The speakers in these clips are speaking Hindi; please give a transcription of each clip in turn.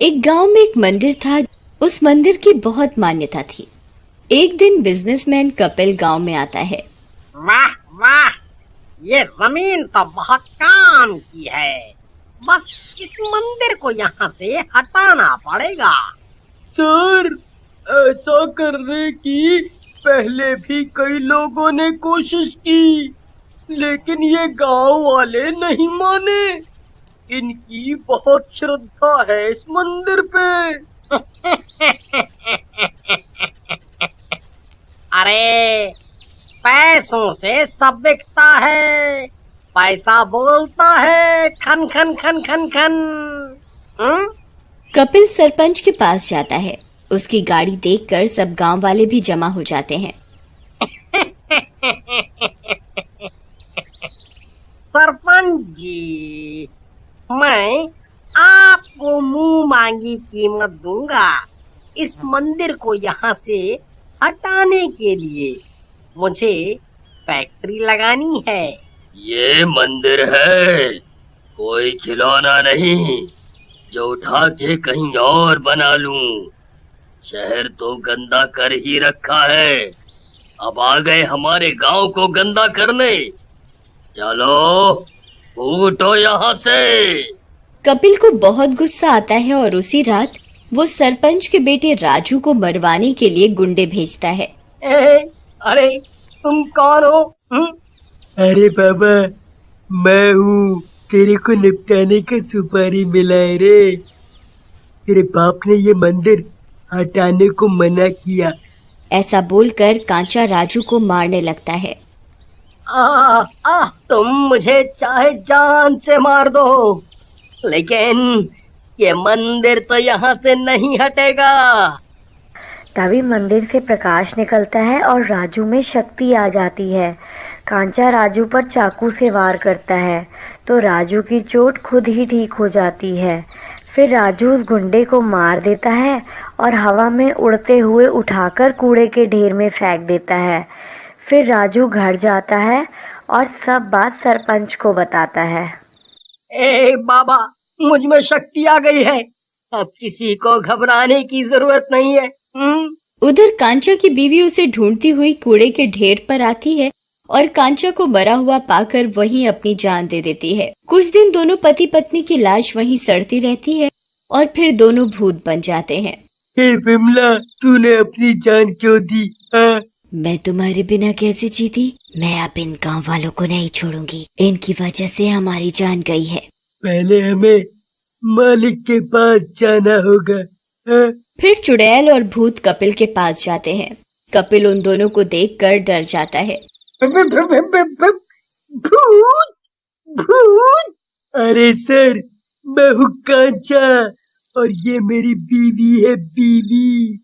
एक गांव में एक मंदिर था। उस मंदिर की बहुत मान्यता थी। एक दिन बिजनेसमैन कपिल गांव में आता है। वाह वाह, ये जमीन तो बहुत काम की है। बस इस मंदिर को यहाँ से हटाना पड़ेगा। सर, ऐसा करने की पहले भी कई लोगों ने कोशिश की, लेकिन ये गांव वाले नहीं माने। इनकी बहुत श्रद्धा है इस मंदिर पे। अरे, पैसों से सब बिकता है। पैसा बोलता है, खन खन खन खन खन। कपिल सरपंच के पास जाता है। उसकी गाड़ी देखकर सब गांव वाले भी जमा हो जाते हैं। सरपंच जी, मैं आपको मुंह मांगी कीमत दूंगा इस मंदिर को यहाँ से हटाने के लिए। मुझे फैक्ट्री लगानी है। ये मंदिर है, कोई खिलौना नहीं जो उठा के कहीं और बना लूं। शहर तो गंदा कर ही रखा है, अब आ गए हमारे गांव को गंदा करने। चलो फूटो यहाँ से। कपिल को बहुत गुस्सा आता है और उसी रात वो सरपंच के बेटे राजू को मरवाने के लिए गुंडे भेजता है। अरे, तुम कौन हो? अरे बाबा, मैं हूँ, तेरे को निपटाने का सुपारी मिला है रे। तेरे बाप ने ये मंदिर हटाने को मना किया। ऐसा बोलकर कांचा राजू को मारने लगता है। तुम मुझे चाहे जान से मार दो, लेकिन ये मंदिर तो यहाँ से नहीं हटेगा। तभी मंदिर से प्रकाश निकलता है और राजू में शक्ति आ जाती है। कांचा राजू पर चाकू से वार करता है तो राजू की चोट खुद ही ठीक हो जाती है। फिर राजू उस गुंडे को मार देता है और हवा में उड़ते हुए उठाकर कूड़े के ढेर में फेंक देता है। फिर राजू घर जाता है और सब बात सरपंच को बताता है। बाबा, मुझ में शक्ति आ गई है, अब किसी को घबराने की जरूरत नहीं है। उधर कांचा की बीवी उसे ढूंढती हुई कूड़े के ढेर पर आती है और कांचा को मरा हुआ पाकर वहीं अपनी जान दे देती है। कुछ दिन दोनों पति पत्नी की लाश वहीं सड़ती रहती है और फिर दोनों भूत बन जाते हैं। हे बिमला, तूने अपनी जान क्यों दी? मैं तुम्हारे बिना कैसे जीती? मैं अब इन गांव वालों को नहीं छोड़ूंगी। इनकी वजह से हमारी जान गई है। पहले हमें मालिक के पास जाना होगा। फिर चुड़ैल और भूत कपिल के पास जाते हैं। कपिल उन दोनों को देखकर डर जाता है। भूत भूत। अरे सर, मैं हूँ कांचा और ये मेरी बीवी है, बीवी।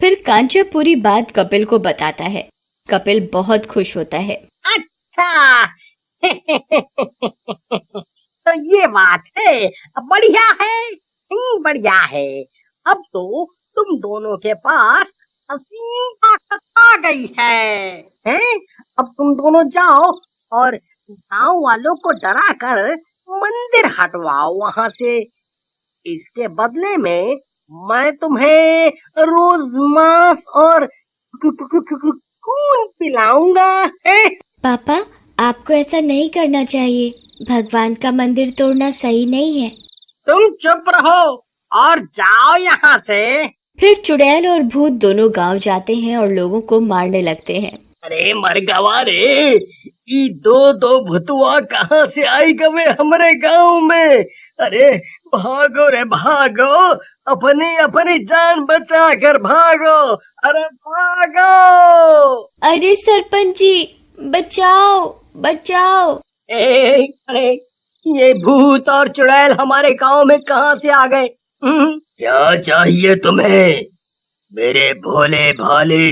फिर कांचा पूरी बात कपिल को बताता है। कपिल बहुत खुश होता है। अच्छा, तो ये बात है, बढ़िया है, बढ़िया है। अब तो तुम दोनों के पास असीम ताकत आ गई है, हैं? अब तुम दोनों जाओ और गांव वालों को डरा कर मंदिर हटवाओ वहां से। इसके बदले में मैं तुम्हें रोज मांस और खून पिलाऊंगा। पापा, आपको ऐसा नहीं करना चाहिए। भगवान का मंदिर तोड़ना सही नहीं है। तुम चुप रहो और जाओ यहाँ से। फिर चुड़ैल और भूत दोनों गांव जाते हैं और लोगों को मारने लगते हैं। अरे मरगवा रे, ई दो भुतुआ कहाँ से आई गवे हमारे गांव में? अरे भागो रे भागो, अपनी अपनी जान बचा कर भागो। अरे भागो। अरे सरपंच जी, बचाओ बचाओ। अरे, ये भूत और चुड़ैल हमारे गांव में कहाँ से आ गए? क्या चाहिए तुम्हें? मेरे भोले भाले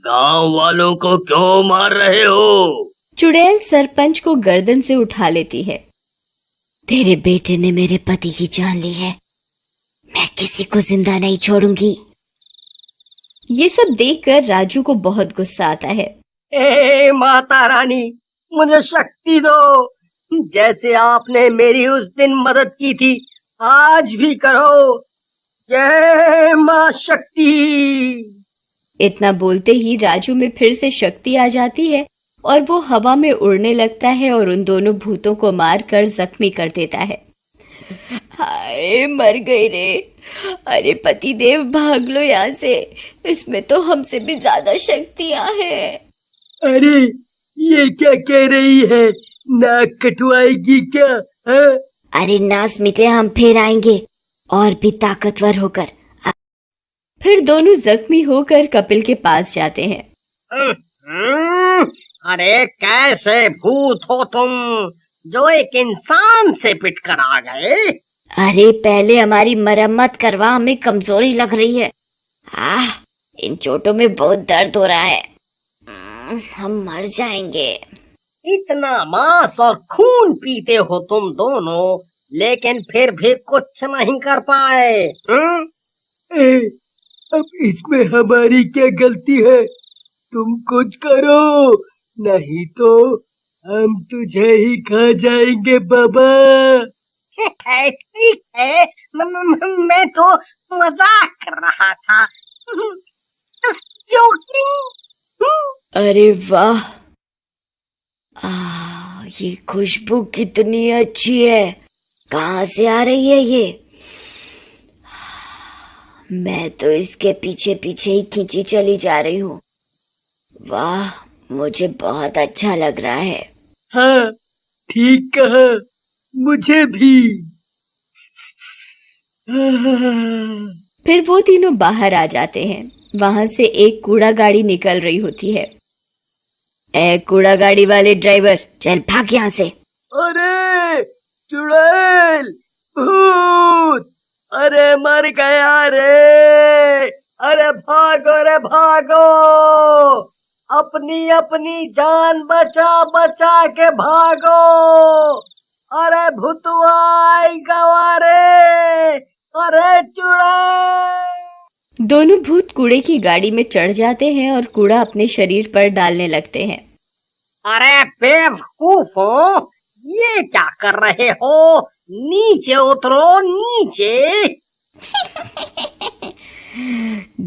गांव वालों को क्यों मार रहे हो? चुड़ैल सरपंच को गर्दन से उठा लेती है। तेरे बेटे ने मेरे पति की जान ली है, मैं किसी को जिंदा नहीं छोड़ूंगी। ये सब देखकर राजू को बहुत गुस्सा आता है। माता रानी, मुझे शक्ति दो, जैसे आपने मेरी उस दिन मदद की थी, आज भी करो। जय माँ शक्ति। इतना बोलते ही राजू में फिर से शक्ति आ जाती है और वो हवा में उड़ने लगता है और उन दोनों भूतों को मारकर जख्मी कर देता है। हाय, मर गई रे। अरे पतिदेव, भाग लो यहाँ से, इसमें तो हमसे भी ज्यादा शक्तियां हैं। अरे ये क्या कह रही है, नाक कटवाएगी क्या? हाँ? अरे नास मिटे, हम फिर आएंगे और भी ताकतवर होकर। फिर दोनों जख्मी होकर कपिल के पास जाते हैं। अरे कैसे भूत हो तुम, जो एक इंसान से पिट कर आ गए? अरे पहले हमारी मरम्मत करवा, हमें कमजोरी लग रही है। इन चोटों में बहुत दर्द हो रहा है। हम मर जाएंगे। इतना मांस और खून पीते हो तुम दोनों, लेकिन फिर भी कुछ नहीं कर पाए। अब इसमें हमारी क्या गलती है? तुम कुछ करो, नहीं तो हम तुझे ही खा जाएंगे बाबा। ठीक है, मैं तो मजाक कर रहा था। Just joking। अरे वाह, ये खुशबू कितनी अच्छी है। कहाँ से आ रही है ये? मैं तो इसके पीछे पीछे ही खींची चली जा रही हूँ। वाह, मुझे बहुत अच्छा लग रहा है। हाँ ठीक कहा, मुझे भी। फिर वो तीनों बाहर आ जाते हैं। वहां से एक कूड़ा गाड़ी निकल रही होती है। ए कूड़ा गाड़ी वाले ड्राइवर, चल भाग यहाँ से। अरे चुड़ैल, भूत, अरे मर गया रे। अरे भागो रे भागो, अपनी अपनी जान बचा बचा के भागो। अरे भूतवा गवारे, अरे चुड़ैल। दोनों भूत कूड़े की गाड़ी में चढ़ जाते हैं और कूड़ा अपने शरीर पर डालने लगते हैं। अरे बेवकूफो, ये क्या कर रहे हो? नीचे उतरो, नीचे।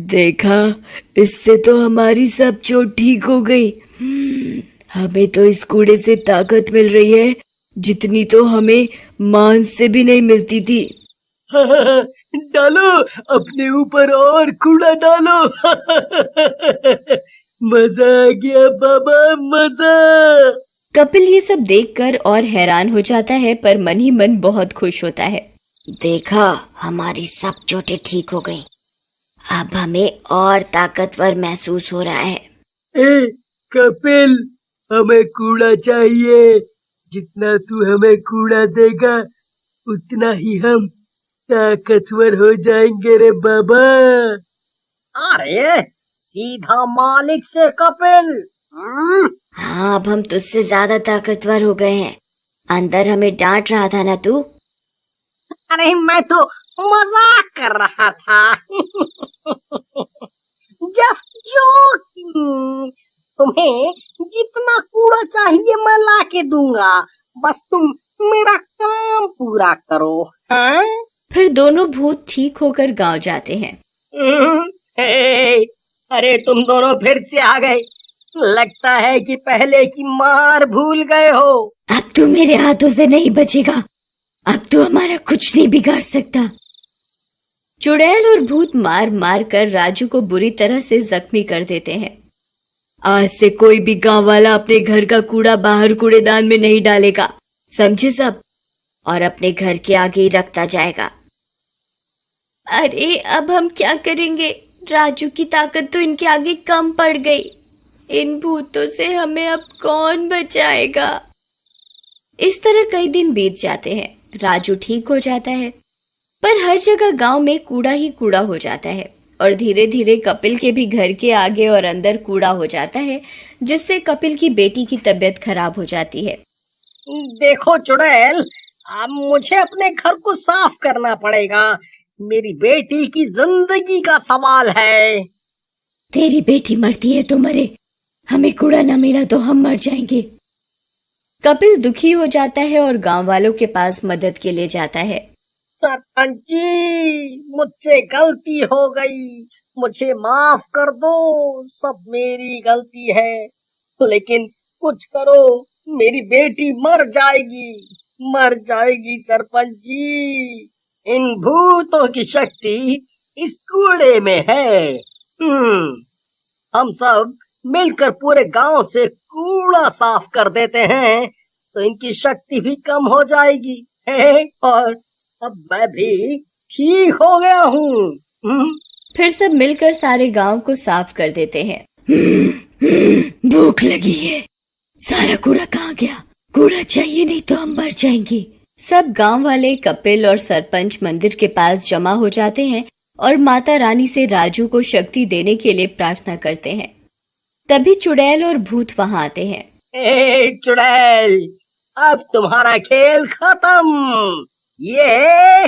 देखा, इससे तो हमारी सब चोट ठीक हो गई। हमें तो इस कूड़े से ताकत मिल रही है जितनी तो हमें मांस से भी नहीं मिलती थी। डालो अपने ऊपर और कूड़ा डालो। मजा आ गया बाबा, मजा। कपिल ये सब देखकर और हैरान हो जाता है, पर मन ही मन बहुत खुश होता है। देखा, हमारी सब चोटें ठीक हो गईं। अब हमें और ताकतवर महसूस हो रहा है। ए कपिल, हमें कूड़ा चाहिए। जितना तू हमें कूड़ा देगा उतना ही हम ताकतवर हो जाएंगे रे बाबा। अरे सीधा मालिक से कपिल। हाँ, अब हम तुझसे ज्यादा ताकतवर हो गए हैं। अंदर हमें डांट रहा था ना तू? अरे मैं तो मजाक कर रहा था। Just joking. तुम्हें जितना कूड़ा चाहिए मैं ला के दूंगा, बस तुम मेरा काम पूरा करो। हाँ? फिर दोनों भूत ठीक होकर गांव जाते हैं। अरे तुम दोनों फिर से आ गए। लगता है कि पहले की मार भूल गए हो। अब तू मेरे हाथों से नहीं बचेगा। अब तू हमारा कुछ नहीं बिगाड़ सकता। चुड़ैल और भूत मार मार कर राजू को बुरी तरह से जख्मी कर देते हैं। आज से कोई भी गांव वाला अपने घर का कूड़ा बाहर कूड़ेदान में नहीं डालेगा, समझे सब? और अपने घर के आगे ही रखता जाएगा। अरे अब हम क्या करेंगे? राजू की ताकत तो इनके आगे कम पड़ गई। इन भूतों से हमें अब कौन बचाएगा? इस तरह कई दिन बीत जाते हैं। राजू ठीक हो जाता है, पर हर जगह गांव में कूड़ा ही कूड़ा हो जाता है और धीरे धीरे कपिल के भी घर के आगे और अंदर कूड़ा हो जाता है, जिससे कपिल की बेटी की तबीयत खराब हो जाती है। देखो चुड़ैल, अब मुझे अपने घर को साफ करना पड़ेगा। मेरी बेटी की जिंदगी का सवाल है। तेरी बेटी मरती है तो मरे, हमें कूड़ा ना मिला तो हम मर जाएंगे। कपिल दुखी हो जाता है और गांव वालों के पास मदद के लिए जाता है। सरपंच जी, मुझसे गलती हो गई, मुझे माफ कर दो, सब मेरी गलती है। लेकिन कुछ करो, मेरी बेटी मर जाएगी सरपंच जी। इन भूतों की शक्ति इस कूड़े में है। हम सब मिलकर पूरे गांव से कूड़ा साफ कर देते हैं, तो इनकी शक्ति भी कम हो जाएगी। और अब मैं भी ठीक हो गया हूँ। फिर सब मिलकर सारे गांव को साफ कर देते हैं। भूख लगी है, सारा कूड़ा कहाँ गया? कूड़ा चाहिए, नहीं तो हम मर जाएंगे। सब गांव वाले कपिल और सरपंच मंदिर के पास जमा हो जाते हैं और माता रानी से राजू को शक्ति देने के लिए प्रार्थना करते हैं। तभी चुड़ैल और भूत वहां आते हैं। चुड़ैल, अब तुम्हारा खेल खत्म। ये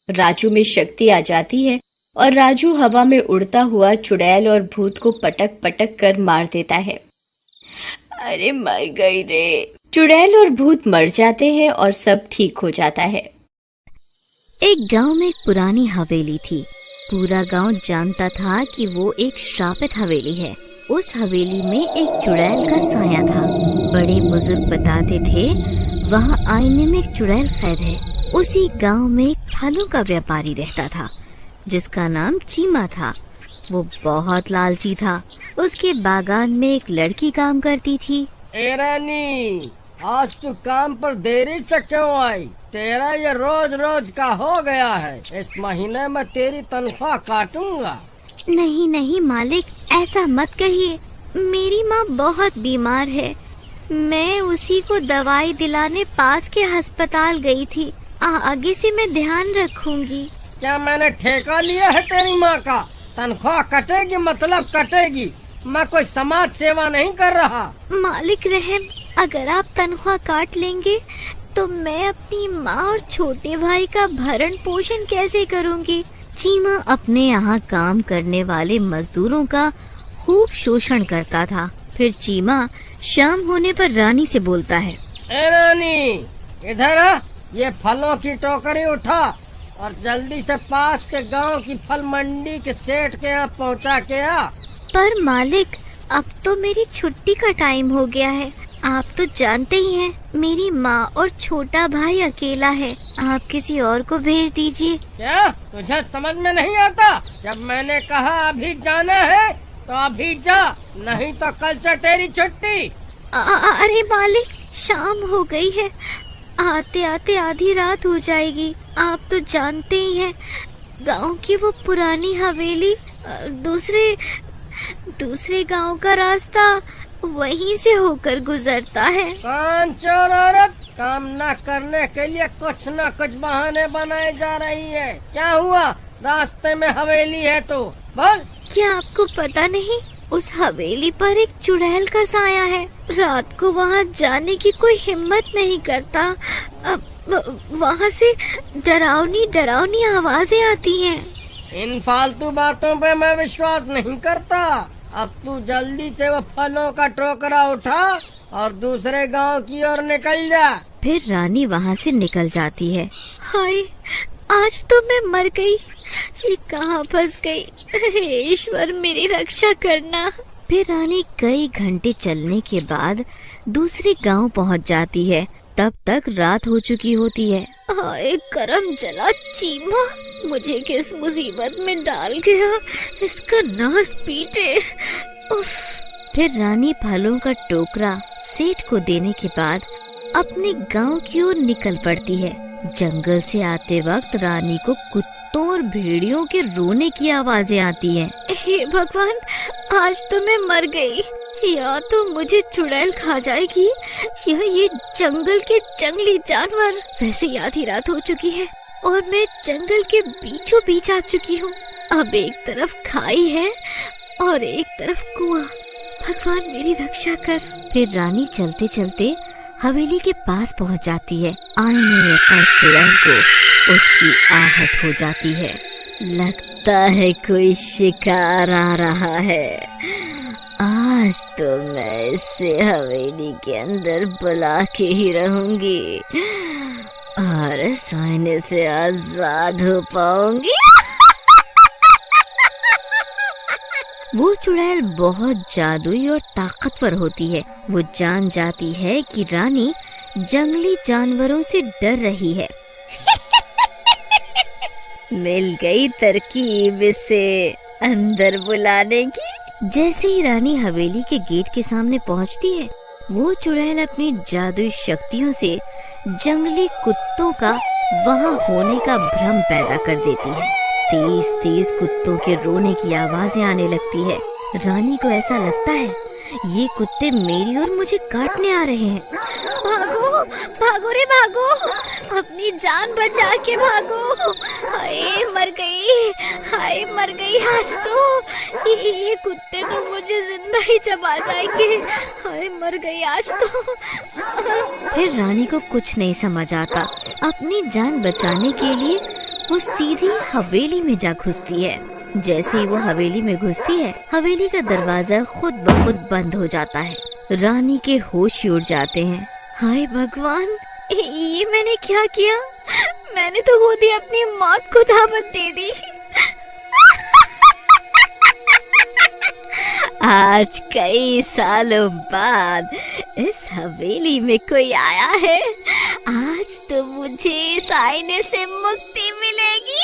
राजू में शक्ति आ जाती है और राजू हवा में उड़ता हुआ चुड़ैल और भूत को पटक पटक कर मार देता है। अरे मर गई रे। चुड़ैल और भूत मर जाते हैं और सब ठीक हो जाता है। एक गांव में एक पुरानी हवेली थी। पूरा गांव जानता था कि वो एक श्रापित हवेली है। उस हवेली में एक चुड़ैल का साया था। बड़े बुजुर्ग बताते थे वहाँ आईने में एक चुड़ैल कैद है। उसी गांव में एक फलों का व्यापारी रहता था जिसका नाम चीमा था। वो बहुत लालची था। उसके बागान में एक लड़की काम करती थी। ए रानी, आज तू काम पर देरी से क्यों आई? तेरा ये रोज रोज का हो गया है। इस महीने में तेरी तनख्वाह काटूंगा। नहीं मालिक, ऐसा मत कहिए। मेरी माँ बहुत बीमार है। मैं उसी को दवाई दिलाने पास के अस्पताल गई थी। आगे से मैं ध्यान रखूंगी। क्या मैंने ठेका लिया है तेरी माँ का? तनख्वाह कटेगी मतलब कटेगी। मैं कोई समाज सेवा नहीं कर रहा। मालिक रहम, अगर आप तनख्वाह काट लेंगे तो मैं अपनी माँ और छोटे भाई का भरण पोषण कैसे करूँगी? चीमा अपने यहाँ काम करने वाले मजदूरों का खूब शोषण करता था। फिर चीमा शाम होने पर रानी से बोलता है, ए रानी, इधर आ, ये फलों की टोकरी उठा और जल्दी से पास के गांव की फल मंडी के सेठ के यहाँ पहुँचा के आ। पर मालिक, अब तो मेरी छुट्टी का टाइम हो गया है। आप तो जानते ही हैं, मेरी माँ और छोटा भाई अकेला है। आप किसी और को भेज दीजिए। क्या तुझे समझ में नहीं आता? जब मैंने कहा अभी जाना है तो अभी जा, नहीं तो कल से तेरी छुट्टी। अरे मालिक, शाम हो गई है, आते आते आधी रात हो जाएगी। आप तो जानते ही हैं, गांव की वो पुरानी हवेली दूसरे गांव का रास्ता वहीं से होकर गुजरता है। कांचोर औरत, काम न करने के लिए कुछ न कुछ बहाने बनाए जा रही है। क्या हुआ? रास्ते में हवेली है तो बोल। क्या आपको पता नहीं, उस हवेली पर एक चुड़ैल का साया है। रात को वहाँ जाने की कोई हिम्मत नहीं करता। वहाँ से डरावनी आवाजें आती हैं। इन फालतू बातों पे मैं विश्वास नहीं करता। अब तू जल्दी से वो फलों का टोकरा उठा और दूसरे गांव की ओर निकल जा। फिर रानी वहाँ से निकल जाती है। हाय, आज तो मैं मर गई। ये कहाँ फंस गई? हे ईश्वर, मेरी रक्षा करना। फिर रानी कई घंटे चलने के बाद दूसरे गांव पहुँच जाती है। तब तक रात हो चुकी होती है। हाय करम जला चीमा, मुझे किस मुसीबत में डाल गया, इसका नाश पीटे। उफ। फिर रानी फलों का टोकरा सेठ को देने के बाद अपने गांव की ओर निकल पड़ती है। जंगल से आते वक्त रानी को कुत्तों और भेड़ियों के रोने की आवाजें आती हैं। हे भगवान, आज तो मैं मर गई। या तो मुझे चुड़ैल खा जाएगी या ये जंगल के जंगली जानवर। वैसे आधी रात हो चुकी है और मैं जंगल के बीचों बीच आ चुकी हूँ। अब एक तरफ खाई है और एक तरफ कुआं। भगवान मेरी रक्षा कर। फिर रानी चलते चलते हवेली के पास पहुँच जाती है। आईने में पड़ चुड़ैल को उसकी आहट हो जाती है। लगता है कोई शिकार आ रहा है। आज तो मैं इसे हवेली के अंदर बुला के ही रहूंगी। और सोने से आजाद हो पाऊंगी। वो चुड़ैल बहुत जादुई और ताकतवर होती है। वो जान जाती है कि रानी जंगली जानवरों से डर रही है। मिल गई तरकीब इसे अंदर बुलाने की। जैसे ही रानी हवेली के गेट के सामने पहुंचती है, वो चुड़ैल अपनी जादुई शक्तियों से जंगली कुत्तों का वहां होने का भ्रम पैदा कर देती है। तेज तेज कुत्तों के रोने की आवाजें आने लगती है। रानी को ऐसा लगता है ये कुत्ते मेरी और मुझे काटने आ रहे हैं। भागो भागो रे भागो, अपनी जान बचा के भागो। हाय मर गई, हाय मर गई आज तो। ये कुत्ते तो मुझे जिंदा ही चबा जाएंगे। हाय मर गई आज तो। फिर रानी को कुछ नहीं समझ आता। अपनी जान बचाने के लिए वो सीधी हवेली में जा घुसती है। जैसे ही वो हवेली में घुसती है, हवेली का दरवाजा खुद ब खुद बंद हो जाता है। रानी के होश उड़ जाते हैं। हाय भगवान, ये मैंने क्या किया? मैंने तो खुद ही अपनी मौत को दावत दे दी। आज कई सालों बाद इस हवेली में कोई आया है। आज तो मुझे इस आईने से मुक्ति मिलेगी।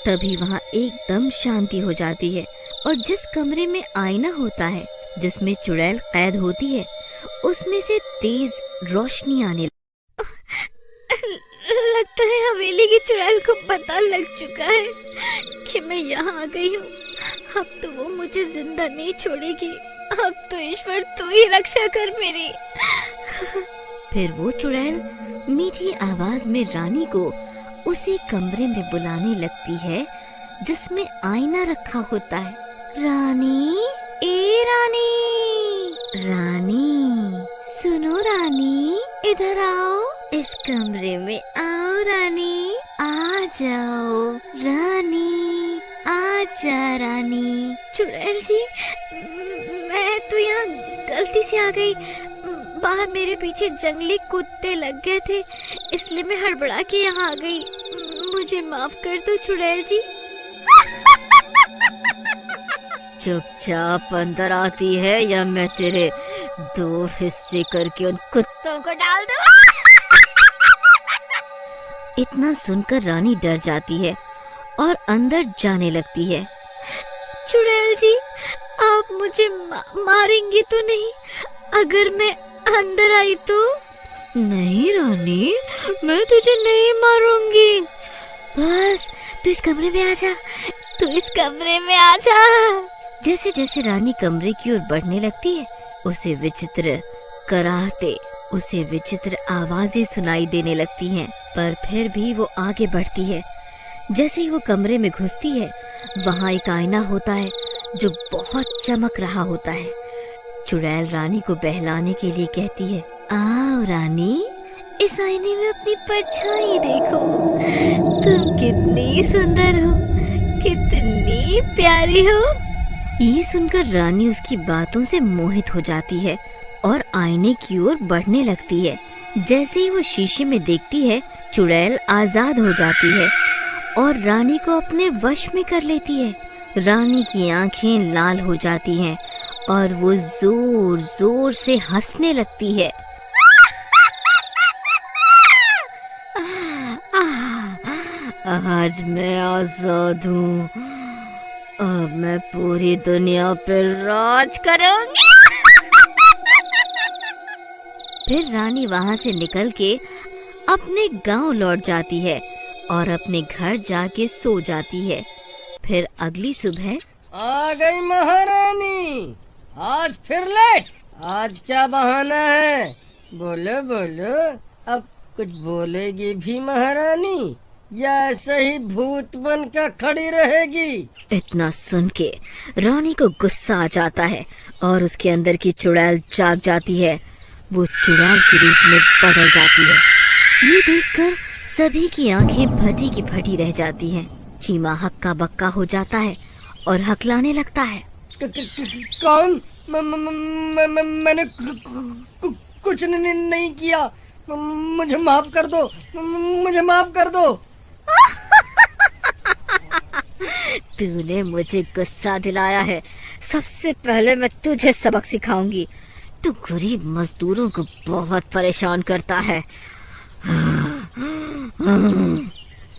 तभी वहाँ एकदम शांति हो जाती है और जिस कमरे में आईना होता है जिसमें चुड़ैल कैद होती है, उसमें से तेज रोशनी आने लगता है हवेली की चुड़ैल को पता लग चुका है कि मैं यहाँ आ गई हूँ। अब तो वो मुझे जिंदा नहीं छोड़ेगी। अब तो ईश्वर तू ही रक्षा कर मेरी। फिर वो चुड़ैल मीठी आवाज में रानी को उसी कमरे में बुलाने लगती है जिसमें आईना रखा होता है। रानी, ए रानी, रानी सुनो रानी, इधर आओ, इस कमरे में आओ रानी, आ जाओ रानी, आजा रानी। चुड़ैल जी, मैं तो यहाँ गलती से आ गई। बाहर मेरे पीछे जंगली कुत्ते लग गए थे, इसलिए मैं हड़बड़ा के यहाँ आ गई। मुझे माफ कर दो चुड़ैल जी। चुपचाप अंदर आती है या मैं तेरे 2 हिस्से करके उन कुत्तों को डाल दूँ। इतना सुनकर रानी डर जाती है और अंदर जाने लगती है। चुड़ैल जी, आप मुझे मारेंगे तो नहीं अगर मैं अंदर आई तो? नहीं रानी, मैं तुझे नहीं मारूंगी। बस तू इस कमरे में आ जा, तू इस कमरे में आ जा। जैसे जैसे रानी कमरे की ओर बढ़ने लगती है, उसे विचित्र कराहते, उसे विचित्र आवाजें सुनाई देने लगती हैं, पर फिर भी वो आगे बढ़ती है। जैसे ही वो कमरे में घुसती है, वहाँ एक आईना होता है जो बहुत चमक रहा होता है। चुड़ैल रानी को बहलाने के लिए कहती है, आओ रानी, इस आईने में अपनी परछाई देखो। तुम कितनी सुंदर हो, कितनी प्यारी हो। ये सुनकर रानी उसकी बातों से मोहित हो जाती है और आईने की ओर बढ़ने लगती है। जैसे ही वो शीशे में देखती है, चुड़ैल आजाद हो जाती है और रानी को अपने वश में कर लेती है। रानी की आंखें लाल हो जाती हैं और वो जोर जोर से हंसने लगती है। आज मैं आजाद हूँ, अब मैं पूरी दुनिया पर राज करूंगी। फिर रानी वहाँ से निकल के अपने गांव लौट जाती है और अपने घर जाके सो जाती है। फिर अगली सुबह आ गई महारानी, आज फिर लेट। आज क्या बहाना है? बोलो बोलो, अब कुछ बोलेगी भी महारानी या ऐसे ही भूत बन कर खड़ी रहेगी? इतना सुन के रानी को गुस्सा आ जाता है और उसके अंदर की चुड़ैल जाग जाती है। वो चुड़ैल के रूप में बदल जाती है। ये देखकर सभी की आंखें फटी की फटी रह जाती हैं। चीमा हक्का बक्का हो जाता है और हकलाने लगता है। कौन? मैंने कुछ नहीं किया। मुझे माफ कर दो, मुझे माफ कर दो। तूने मुझे गुस्सा दिलाया है। सबसे पहले मैं तुझे सबक सिखाऊंगी। तू गरीब मजदूरों को बहुत परेशान करता है।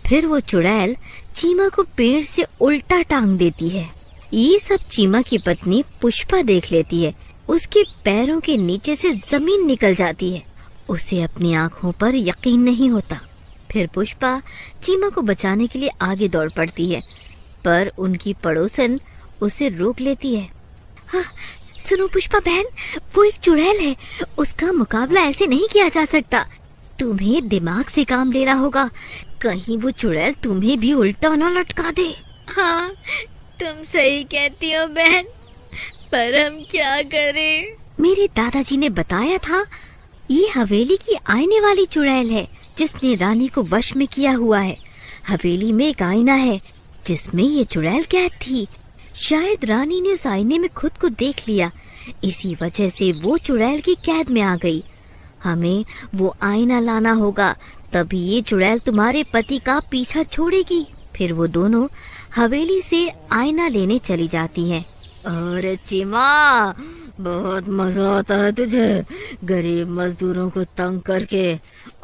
फिर वो चुड़ैल चीमा को पेड़ से उल्टा टांग देती है। ये सब चीमा की पत्नी पुष्पा देख लेती है। उसके पैरों के नीचे से जमीन निकल जाती है। उसे अपनी आंखों पर यकीन नहीं होता। फिर पुष्पा चीमा को बचाने के लिए आगे दौड़ पड़ती है, पर उनकी पड़ोसन उसे रोक लेती है। हाँ, सुनो पुष्पा बहन, वो एक चुड़ैल है। उसका मुकाबला ऐसे नहीं किया जा सकता। तुम्हें दिमाग से काम लेना होगा। कहीं वो चुड़ैल तुम्हें भी उल्टा न लटका दे। हाँ, तुम सही कहती हो बहन, पर हम क्या करें? मेरे दादाजी ने बताया था, ये हवेली की आईने वाली चुड़ैल है जिसने रानी को वश में किया हुआ है। हवेली में एक आईना है जिसमें ये चुड़ैल कैद थी। शायद रानी ने उस आईने में खुद को देख लिया, इसी वजह से वो चुड़ैल की कैद में आ गई। हमें वो आईना लाना होगा, तभी ये चुड़ैल तुम्हारे पति का पीछा छोड़ेगी। फिर वो दोनों हवेली से आईना लेने चली जाती हैं। अरे चीमा, बहुत मजा आता है तुझे गरीब मजदूरों को तंग करके।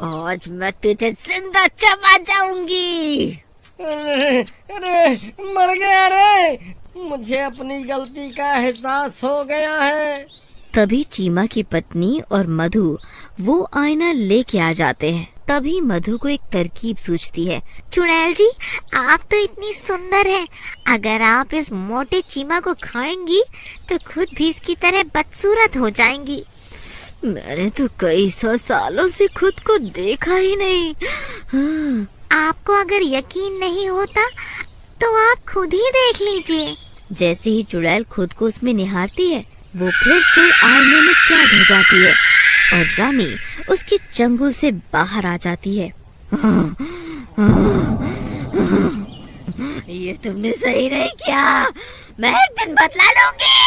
आज मैं तुझे जिंदा चबा जाऊंगी। अरे मर गया रे, मुझे अपनी गलती का एहसास हो गया है। तभी चीमा की पत्नी और मधु वो आईना लेके आ जाते हैं। तभी मधु को एक तरकीब सूझती है। चुड़ैल जी, आप तो इतनी सुंदर हैं। अगर आप इस मोटे चीमा को खाएंगी तो खुद भी इसकी तरह बदसूरत हो जाएंगी। मैंने तो कई सौ सालों से खुद को देखा ही नहीं। आपको अगर यकीन नहीं होता तो आप खुद ही देख लीजिए। जैसे ही चुड़ैल खुद को उसमें निहारती है, वो फिर से आईने में कैद हो जाती है और रानी उसके चंगुल से बाहर आ जाती है। ये तुमने सही नहीं किया, मैं एक दिन बदला लूंगी।